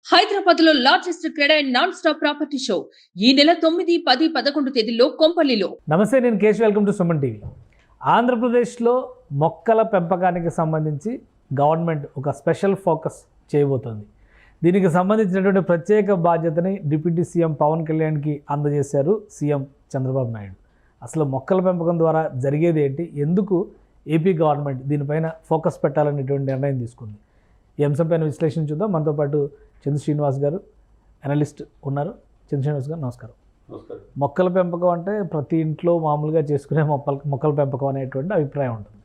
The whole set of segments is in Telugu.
హైదరాబాద్ లో largest CREDAI and non stop property show ఈ నెల 9, 10, 11 తేదీల్లో కొంపల్లిలో. నమస్తే, నేను Kesh. Welcome to Suman TV. ఆంధ్రప్రదేశ్లో మొక్కల పెంపకానికి సంబంధించి గవర్నమెంట్ ఒక స్పెషల్ ఫోకస్ చేయబోతోంది. దీనికి సంబంధించినటువంటి ప్రత్యేక బాధ్యతని డిప్యూటీ సీఎం పవన్ కళ్యాణ్కి అందజేశారు సీఎం చంద్రబాబు నాయుడు. అసలు మొక్కల పెంపకం ద్వారా జరిగేది ఏంటి, ఎందుకు ఏపీ గవర్నమెంట్ దీనిపైన ఫోకస్ పెట్టాలనేటువంటి నిర్ణయం తీసుకుంది. ఈ అంశంపైన విశ్లేషణ చూద్దాం. మనతో పాటు చంద్ర శ్రీనివాస్ గారు, అనలిస్ట్ ఉన్నారు. చంద్ర శ్రీనివాస్ గారు నమస్కారం. మొక్కల పెంపకం అంటే ప్రతి ఇంట్లో మామూలుగా చేసుకునే మొక్కల పెంపకం అనేటువంటి అభిప్రాయం ఉంటుంది.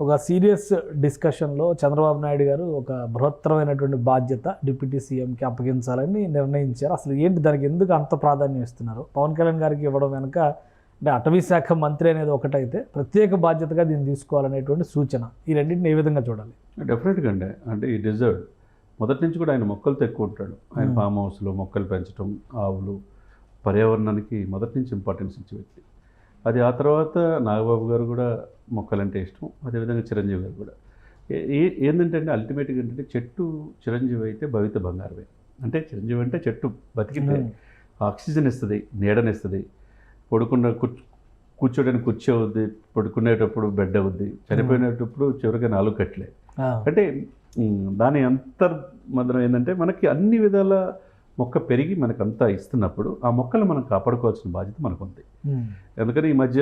ఒక సీరియస్ డిస్కషన్లో చంద్రబాబు నాయుడు గారు ఒక బృహత్తరమైనటువంటి బాధ్యత డిప్యూటీ సీఎంకి అప్పగించాలని నిర్ణయించారు. అసలు ఏంటి, దానికి ఎందుకు అంత ప్రాధాన్యం ఇస్తున్నారు? పవన్ కళ్యాణ్ గారికి ఇవ్వడం వెనుక అంటే అటవీ శాఖ మంత్రి అనేది ఒకటైతే ప్రత్యేక బాధ్యతగా దీన్ని తీసుకోవాలనేటువంటి సూచన, ఈ రెండింటిని ఏ విధంగా చూడాలి? డెఫినెట్గా అండి, అంటే ఈ డిజర్వ్ మొదటి నుంచి కూడా ఆయన మొక్కలతో ఎక్కువ ఉంటాడు. ఆయన ఫామ్ హౌస్లో మొక్కలు పెంచడం, ఆవులు, పర్యావరణానికి మొదటి నుంచి ఇంపార్టెన్స్ ఇచ్చే వ్యక్తి. అది ఆ తర్వాత నాగబాబు గారు కూడా మొక్కలంటే ఇష్టం, అదేవిధంగా చిరంజీవి గారు కూడా. ఏంటంటే అల్టిమేట్గా ఏంటంటే చెట్టు చిరంజీవి అయితే భవిత బంగారమే. అంటే చిరంజీవి అంటే చెట్టు బతికితే ఆక్సిజన్ ఇస్తుంది, నీడనిస్తుంది, కూర్చోడానికి కుర్చీ అవుద్ది, పడుకునేటప్పుడు బెడ్ అవుద్ది, చనిపోయినప్పుడు చివరిగా 4 కట్లే. అంటే దాని అంతర్మదనం ఏంటంటే మనకి అన్ని విధాల మొక్క పెరిగి మనకంతా ఇస్తున్నప్పుడు ఆ మొక్కలు మనం కాపాడుకోవాల్సిన బాధ్యత మనకు ఉంది. ఎందుకని ఈ మధ్య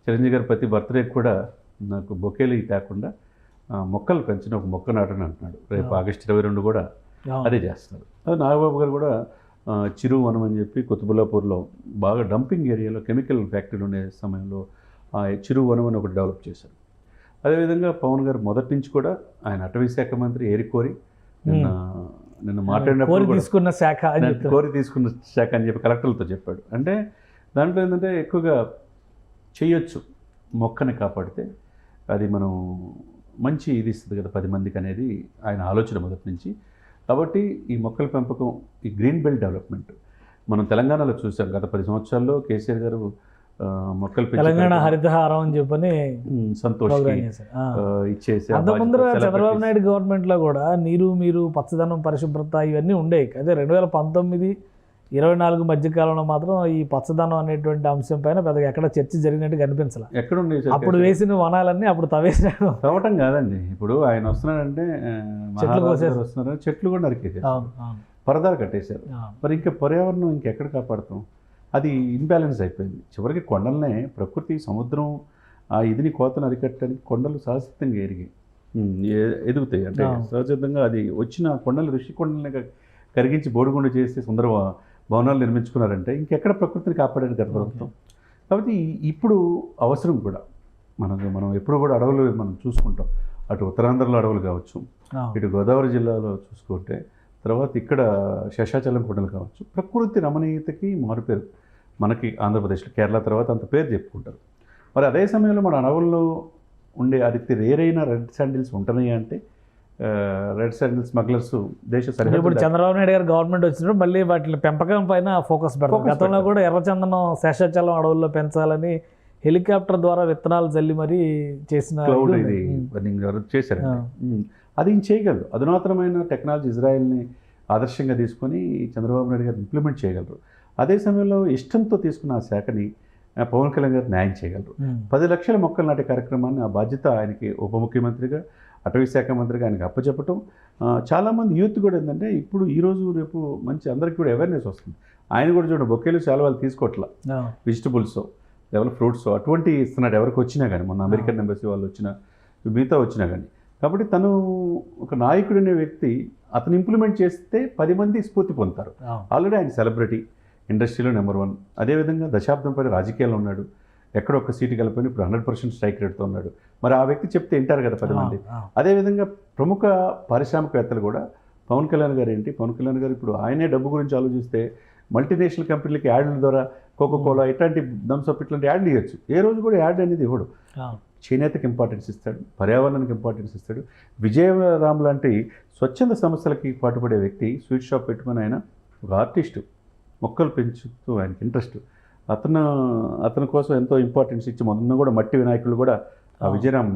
చిరంజీవి గారి ప్రతి బర్త్డే కూడా నాకు బొకేలు తేకుండా మొక్కలు పెంచిన ఒక మొక్క నాటని అంటున్నాడు. రేపు ఆగస్టు 22 కూడా అదే చేస్తున్నారు. అది నాగబాబు గారు కూడా చిరు వనం అని చెప్పి కుతుబుల్లాపూర్లో బాగా డంపింగ్ ఏరియాలో కెమికల్ ఫ్యాక్టరీలు ఉండే సమయంలో ఆ చిరు వనం అని ఒకటి డెవలప్ చేశారు. అదేవిధంగా పవన్ గారు మొదటి నుంచి కూడా ఆయన అటవీ శాఖ మంత్రి ఏరికోరి నిన్న మాట్లాడినప్పుడు కోరి తీసుకున్న శాఖ అని చెప్పి కలెక్టర్లతో చెప్పాడు. అంటే దాంట్లో ఏంటంటే ఎక్కువగా చేయొచ్చు, మొక్కని కాపాడితే అది మనం మంచి ఇది ఇస్తుంది కదా 10 మందికి అనేది ఆయన ఆలోచన మొదటి నుంచి. కాబట్టి ఈ మొక్కల పెంపకం, ఈ గ్రీన్ బెల్ట్ డెవలప్మెంట్ మనం తెలంగాణలో చూసాం. గత 10 సంవత్సరాల్లో కేసీఆర్ గారు మొక్కలు తెలంగాణ హరితహారం అని చెప్పని సంతోష్ ఇచ్చేసి. అంతకుముందు చంద్రబాబు నాయుడు గవర్నమెంట్లో కూడా మీరు పచ్చదనం, పరిశుభ్రత ఇవన్నీ ఉండేవి. అదే 2019-24 మధ్యకాలంలో మాత్రం ఈ పచ్చదనం అనేటువంటి అంశం పైన పెద్దగా ఎక్కడ చర్చ జరిగినట్టు కనిపించాలి. ఎక్కడ ఉండే అప్పుడు వేసిన వనాలన్నీ అప్పుడు తవ్వటం కాదండి. ఇప్పుడు ఆయన వస్తున్నాడంటే వస్తున్నారు, చెట్లు కూడా నరికేసారు, పరదాలు కట్టేశారు. మరి ఇంకా పర్యావరణం ఇంకెక్కడ కాపాడుతాం? అది ఇంబ్యాలెన్స్ అయిపోయింది. చివరికి కొండలనే ప్రకృతి, సముద్రం ఆ ఇదిని కోతను అరికట్టడానికి కొండలు సహసిద్ధంగా ఎదుగుతాయి. అంటే సహజంగా అది వచ్చిన కొండలు ఋషి కొండల్ని కరిగించి బోడిగుండ చేసి సుందర భవనాలు నిర్మించుకున్నారంటే ఇంకెక్కడ ప్రకృతిని కాపాడేది గత ప్రభుత్వం. కాబట్టి ఇప్పుడు అవసరం కూడా మనం ఎప్పుడు కూడా అడవులు మనం చూసుకుంటాం. అటు ఉత్తరాంధ్రలో అడవులు కావచ్చు, ఇటు గోదావరి జిల్లాలో చూసుకుంటే, తర్వాత ఇక్కడ శేషాచలం కొండలు కావచ్చు. ప్రకృతి రమణీయతకి మారుపేరు మనకి ఆంధ్రప్రదేశ్లో. కేరళ తర్వాత అంత పేరు చెప్పుకుంటారు. మరి అదే సమయంలో మన అడవుల్లో ఉండే అతి రేరైన రెడ్ శాండిల్స్ ఉంటున్నాయి అంటే రెడ్ శాండిల్ స్మగ్లర్స్ దేశ సరిహద్దు. ఇప్పుడు చంద్రబాబు నాయుడు గారు గవర్నమెంట్ వచ్చినప్పుడు మళ్ళీ వాటి పెంపకం పైన ఫోకస్ పెడతారు. గతంలో కూడా ఎర్రచందనం శేషాచలం అడవుల్లో పెంచాలని హెలికాప్టర్ ద్వారా విత్తనాలు చల్లి మరీ చేసిన చేశారు. అది చేయగలరు. అధునాతనమైన టెక్నాలజీ ఇజ్రాయెల్ని ఆదర్శంగా తీసుకొని చంద్రబాబు నాయుడు గారు ఇంప్లిమెంట్ చేయగలరు. అదే సమయంలో ఇష్టంతో తీసుకున్న ఆ శాఖని పవన్ కళ్యాణ్ గారు న్యాయం చేయగలరు. 10 లక్షల మొక్కలు నాటే కార్యక్రమాన్ని, ఆ బాధ్యత ఆయనకి ఉప ముఖ్యమంత్రిగా, అటవీ శాఖ మంత్రిగా ఆయనకి అప్పచెప్పటం. చాలామంది యూత్ కూడా ఏంటంటే ఇప్పుడు ఈరోజు రేపు మంచి అందరికీ కూడా అవేర్నెస్ వస్తుంది. ఆయన కూడా చూడండి, బొకేలు చాలా వాళ్ళు తీసుకోవట్లా, వెజిటబుల్స్ ఎవరు ఫ్రూట్స్ అటువంటి ఇస్తున్నాడు ఎవరికి వచ్చినా కానీ. మొన్న అమెరికన్ ఎంబసీ వాళ్ళు వచ్చినా, మిగతా వచ్చినా కానీ. కాబట్టి తను ఒక నాయకుడు అనే వ్యక్తి, అతను ఇంప్లిమెంట్ చేస్తే 10 మంది స్ఫూర్తి పొందుతారు. ఆల్రెడీ ఆయన సెలబ్రిటీ, ఇండస్ట్రీలో నెంబర్ 1. అదేవిధంగా దశాబ్దం పైన రాజకీయాల్లో ఉన్నాడు. ఎక్కడో ఒక సీటు కలిపిన ఇప్పుడు 100% స్ట్రైక్ రేట్తో ఉన్నాడు. మరి ఆ వ్యక్తి చెప్తే వింటారు కదా 10 మంది. అదేవిధంగా ప్రముఖ పారిశ్రామికవేత్తలు కూడా పవన్ కళ్యాణ్ గారు పవన్ కళ్యాణ్ గారు ఇప్పుడు ఆయనే డబ్బు గురించి ఆలోచిస్తే మల్టీనేషనల్ కంపెనీలకి యాడ్ల ద్వారా కోకోకోలా ఇట్లాంటి థమ్సప్ ఇట్లాంటి యాడ్లు ఇవ్వచ్చు. ఏ రోజు కూడా యాడ్ అనేది ఇవ్వడు. చేనేతకి ఇంపార్టెన్స్ ఇస్తాడు, పర్యావరణానికి ఇంపార్టెన్స్ ఇస్తాడు. విజయరామ్ లాంటి స్వచ్ఛంద సంస్థలకి పాటుపడే వ్యక్తి స్వీట్ షాప్ పెట్టుకుని ఆయన ఒక ఆర్టిస్టు, మొక్కలు పెంచుతూ ఆయనకి ఇంట్రెస్ట్. అతని కోసం ఎంతో ఇంపార్టెన్స్ ఇచ్చి మొన్న కూడా మట్టి వినాయకులు కూడా ఆ Vijayaram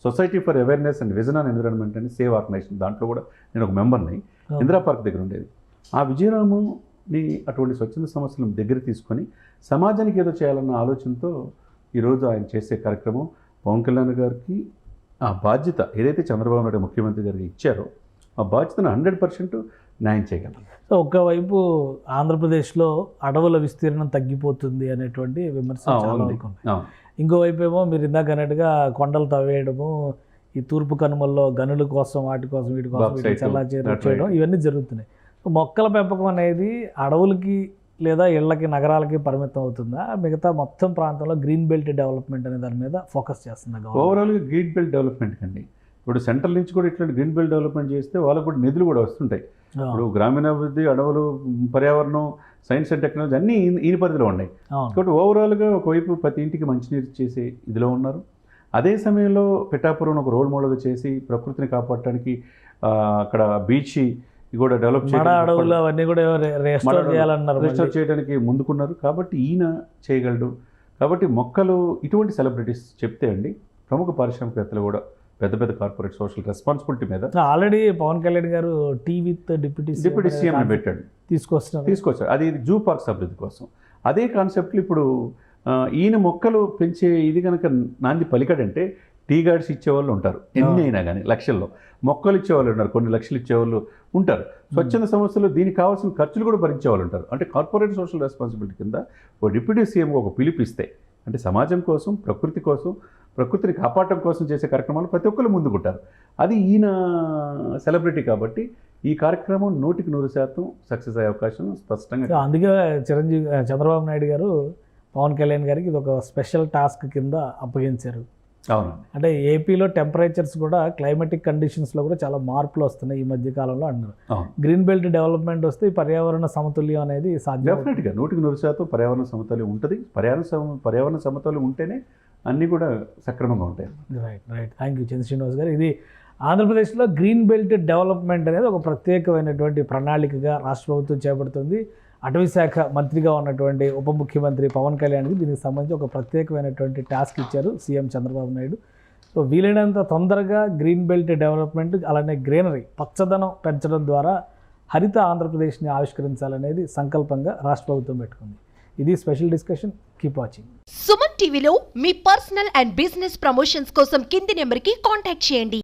society for awareness and vision on environment అని సేవ్ ఆర్గనైజేషన్, దాంట్లో కూడా నేను ఒక మెంబర్ని. ఇందిరా పార్క్ దగ్గర ఉండేది. ఆ విజయరాముని అటువంటి స్వచ్ఛంద సంస్థలను దగ్గర తీసుకొని సమాజానికి ఏదో చేయాలన్న ఆలోచనతో ఈరోజు ఆయన చేసే కార్యక్రమం పవన్ కళ్యాణ్ గారికి ఆ బాధ్యత ఏదైతే చంద్రబాబు నాయుడు ముఖ్యమంత్రి గారికి ఇచ్చారో ఆ బాధ్యతను 100% న్యాయం చేయగలరు. సో ఒకవైపు ఆంధ్రప్రదేశ్లో అడవుల విస్తీర్ణం తగ్గిపోతుంది అనేటువంటి విమర్శ చాలా వరకు ఉంది. ఇంకోవైపు ఏమో మీరు ఇందాక అన్నట్టుగా కొండలు తవ్వేయడము, ఈ తూర్పు కనుమల్లో గనుల కోసం వాటి కోసం వీటి కోసం చల్లా చేయడం ఇవన్నీ జరుగుతున్నాయి. మొక్కల పెంపకం అనేది అడవులకి లేదా ఇళ్ళకి నగరాలకి పరిమితం అవుతుందా, మిగతా మొత్తం ప్రాంతంలో గ్రీన్ బెల్ట్ డెవలప్మెంట్ అనే దాని మీద ఫోకస్ చేస్తుందా? ఓవరాల్గా గ్రీన్ బెల్ట్ డెవలప్మెంట్ కండి ఇప్పుడు సెంట్రల్ నుంచి కూడా ఇట్లాంటి గ్రీన్ బెల్ట్ డెవలప్మెంట్ చేస్తే వాళ్ళకు కూడా నిధులు కూడా వస్తుంటాయి. ఇప్పుడు గ్రామీణాభివృద్ధి, అడవులు, పర్యావరణం, సైన్స్ అండ్ టెక్నాలజీ అన్నీ ఈయన పరిధిలో ఉన్నాయి. కాబట్టి ఓవరాల్గా ఒకవైపు ప్రతి ఇంటికి మంచినీరు చేసే ఇదిలో ఉన్నారు. అదే సమయంలో పిఠాపురం ఒక రోల్ మోడల్గా చేసి ప్రకృతిని కాపాడటానికి అక్కడ బీచ్ కూడా డెవలప్ రిస్టోర్ చేయడానికి ముందుకున్నారు. కాబట్టి ఈయన చేయగలడు. కాబట్టి మొక్కలు ఇటువంటి సెలబ్రిటీస్ చెప్తే అండి ప్రముఖ పారిశ్రామికవేత్తలు కూడా పెద్ద పెద్ద కార్పొరేట్ సోషల్ రెస్పాన్సిబిలిటీ మీద ఆల్రెడీ పవన్ కళ్యాణ్ గారు టీ విత్ డిప్యూటీ సీఎం పెట్టాడు, తీసుకొచ్చాడు. అది జూ పార్క్స్ అభివృద్ధి కోసం. అదే కాన్సెప్ట్లు ఇప్పుడు ఈయన మొక్కలు పెంచే ఇది కనుక నాంది పలికాడంటే టీ గార్డ్స్ ఇచ్చేవాళ్ళు ఉంటారు, ఎన్ని అయినా కానీ లక్షల్లో. మొక్కలు ఇచ్చేవాళ్ళు ఉన్నారు, కొన్ని లక్షలు ఇచ్చేవాళ్ళు ఉంటారు. స్వచ్ఛంద సంస్థలు దీనికి కావాల్సిన ఖర్చులు కూడా భరించేవాళ్ళు ఉంటారు. అంటే కార్పొరేట్ సోషల్ రెస్పాన్సిబిలిటీ కింద ఓ డిప్యూటీ సీఎం ఒక పిలుపిస్తే అంటే సమాజం కోసం, ప్రకృతి కోసం, ప్రకృతిని కాపాడటం కోసం చేసే కార్యక్రమాలు ప్రతి ఒక్కరు ముందుకుంటారు. అది ఈయన సెలబ్రిటీ కాబట్టి ఈ కార్యక్రమం 100% సక్సెస్ అయ్యే అవకాశం స్పష్టంగా. అందుకే చంద్రబాబు నాయుడు గారు పవన్ కళ్యాణ్ గారికి ఇది ఒక స్పెషల్ టాస్క్ కింద అప్పగించారు. అవును, అంటే ఏపీలో టెంపరేచర్స్ కూడా క్లైమాటిక్ కండిషన్స్లో కూడా చాలా మార్పులు వస్తున్నాయి ఈ మధ్య కాలంలో అన్నారు. గ్రీన్ బెల్ట్ డెవలప్మెంట్ వస్తే పర్యావరణ సమతుల్యం అనేది సాధ్యం. డెఫినెట్గా 100% పర్యావరణ సమతుల్యం ఉంటుంది. పర్యావరణ సమతుల్యం ఉంటేనే అన్నీ కూడా సక్రమంగా ఉంటాయి. రైట్. థ్యాంక్ యూ చంద్ర శ్రీనివాస్ గారు. ఇది ఆంధ్రప్రదేశ్లో గ్రీన్ బెల్ట్ డెవలప్మెంట్ అనేది ఒక ప్రత్యేకమైనటువంటి ప్రణాళికగా రాష్ట్ర ప్రభుత్వం చేపడుతుంది. అటవీ శాఖ మంత్రిగా ఉన్నటువంటి ఉప ముఖ్యమంత్రి పవన్ కళ్యాణ్కి దీనికి సంబంధించి ఒక ప్రత్యేకమైనటువంటి టాస్క్ ఇచ్చారు సీఎం చంద్రబాబు నాయుడు. సో వీలైనంత తొందరగా గ్రీన్ బెల్ట్ డెవలప్మెంట్ అలానే గ్రీనరీ పచ్చదనం పెంచడం ద్వారా హరిత ఆంధ్రప్రదేశ్ని ఆవిష్కరించాలనేది సంకల్పంగా రాష్ట్ర ప్రభుత్వం పెట్టుకుంది. ఇది special discussion. Keep watching. Suman టీవీలో మీ పర్సనల్ అండ్ బిజినెస్ ప్రమోషన్స్ కోసం కింది నెంబర్కి కాంటాక్ట్ చేయండి.